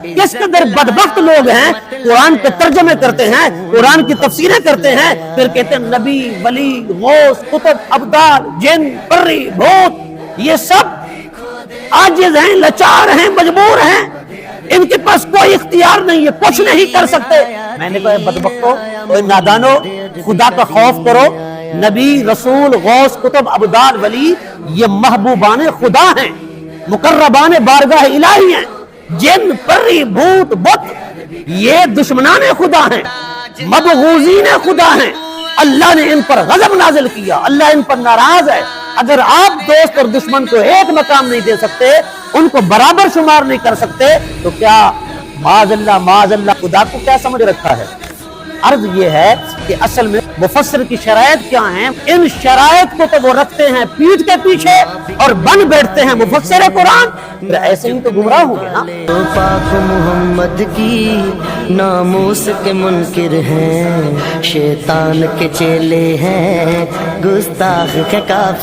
किस कदर बदबख्त लोग हैं, कुरान के तर्जमे करते हैं, कुरान की तफसीरें करते हैं, फिर कहते हैं नबी, वली, गौस, कुतुब, अब्दाल, जिन, परी, भूत, ये सब आजिज हैं, लाचार हैं, मजबूर हैं, इनके पास कोई इख्तियार नहीं है, कुछ नहीं कर सकते। मैंने कहा बदबख्तो, कोई नादानो, खुदा का खौफ करो। नबी, रसूल, गौस, कुतुब, अब्दाल, वली ये महबूबान खुदा हैं, मुकर्रबान बारगाह इलाही हैं। जिन, परी, भूत, बुत ये दुश्मनान खुदा हैं, मबगूज़ीन खुदा हैं। अल्लाह ने इन पर गजब नाजिल किया, अल्लाह इन पर नाराज है। अगर आप दोस्त और दुश्मन को एक मकाम नहीं दे सकते, उनको बराबर शुमार नहीं कर सकते, तो क्या माज़अल्लाह खुदा को क्या समझ रखा है। अर्ज ये है कि असल में मुफस्सिर की शरायत क्या हैं, इन शरायत को तो वो रखते हैं पीठ के पीछे और बन बैठते हैं मुफस्सिर कुरान, फिर ऐसे ही तो गुमराह होंगे ना। पाक मोहम्मद की नामूस के मुनकिर हैं, शैतान के चेले हैं, गुस्ताख के काफिर।